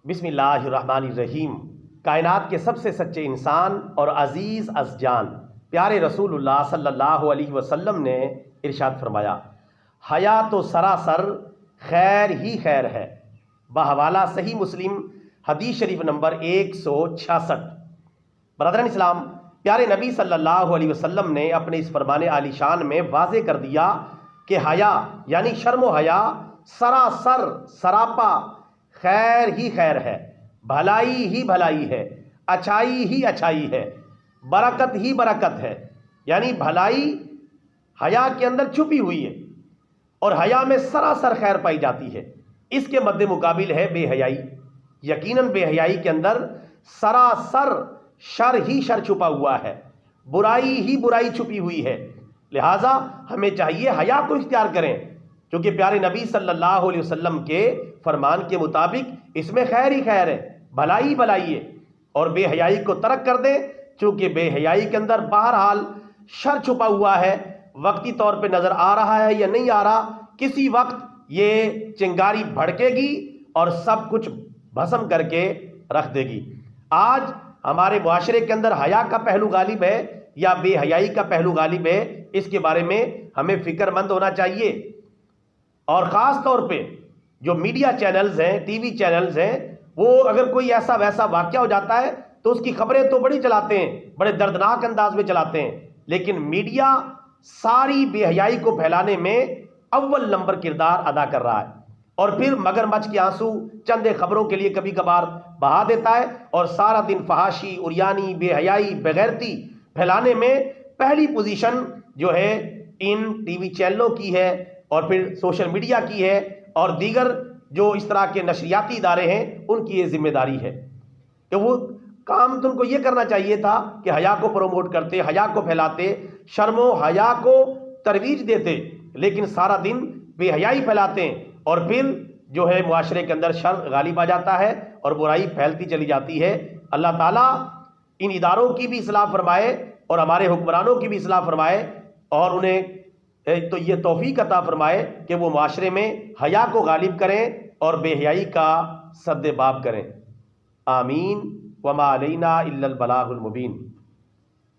بسم اللہ الرحمن الرحیم۔ کائنات کے سب سے سچے انسان اور عزیز از جان پیارے رسول اللہ صلی اللہ علیہ وسلم نے ارشاد فرمایا، حیا تو سراسر خیر ہی خیر ہے۔ بحوالہ صحیح مسلم حدیث شریف نمبر 166۔ برادران اسلام، پیارے نبی صلی اللہ علیہ وسلم نے اپنے اس فرمان عالی شان میں واضح کر دیا کہ حیا یعنی شرم و حیا سراسر سراپا خیر ہی خیر ہے، بھلائی ہی بھلائی ہے، اچھائی ہی اچھائی ہے، برکت ہی برکت ہے۔ یعنی بھلائی حیا کے اندر چھپی ہوئی ہے اور حیا میں سراسر خیر پائی جاتی ہے۔ اس کے مد مقابل ہے بے حیائی۔ یقیناً بے حیائی کے اندر سراسر شر ہی شر چھپا ہوا ہے، برائی ہی برائی چھپی ہوئی ہے۔ لہٰذا ہمیں چاہیے حیا کو اختیار کریں، کیونکہ پیارے نبی صلی اللہ علیہ وسلم کے فرمان کے مطابق اس میں خیر ہی خیر ہے، بھلائی بھلائی ہے۔ اور بے حیائی کو ترک کر دیں، چونکہ بے حیائی کے اندر بہرحال شر چھپا ہوا ہے، وقتی طور پہ نظر آ رہا ہے یا نہیں آ رہا، کسی وقت یہ چنگاری بھڑکے گی اور سب کچھ بھسم کر کے رکھ دے گی۔ آج ہمارے معاشرے کے اندر حیا کا پہلو غالب ہے یا بے حیائی کا پہلو غالب ہے، اس کے بارے میں ہمیں فکر مند ہونا چاہیے۔ اور خاص طور پہ جو میڈیا چینلز ہیں، ٹی وی چینلز ہیں، وہ اگر کوئی ایسا ویسا واقعہ ہو جاتا ہے تو اس کی خبریں تو بڑی چلاتے ہیں، بڑے دردناک انداز میں چلاتے ہیں، لیکن میڈیا ساری بے حیائی کو پھیلانے میں اول نمبر کردار ادا کر رہا ہے، اور پھر مگر مچھ کے آنسو چند خبروں کے لیے کبھی کبھار بہا دیتا ہے، اور سارا دن فحاشی، عریانی، بے حیائی، بغیرتی پھیلانے میں پہلی پوزیشن جو ہے ان ٹی وی چینلوں کی ہے، اور پھر سوشل میڈیا کی ہے، اور دیگر جو اس طرح کے نشریاتی ادارے ہیں ان کی یہ ذمہ داری ہے کہ وہ کام تم کو یہ کرنا چاہیے تھا کہ حیا کو پروموٹ کرتے، حیا کو پھیلاتے، شرم و حیا کو ترویج دیتے، لیکن سارا دن بے حیائی پھیلاتے ہیں، اور پھر جو ہے معاشرے کے اندر شر غالب آ جاتا ہے اور برائی پھیلتی چلی جاتی ہے۔ اللہ تعالیٰ ان اداروں کی بھی اصلاح فرمائے اور ہمارے حکمرانوں کی بھی اصلاح فرمائے، اور انہیں تو یہ توفیق عطا فرمائے کہ وہ معاشرے میں حیا کو غالب کریں اور بے حیائی کا سد باب کریں۔ آمین۔ وما علینا الا البلاغ المبین۔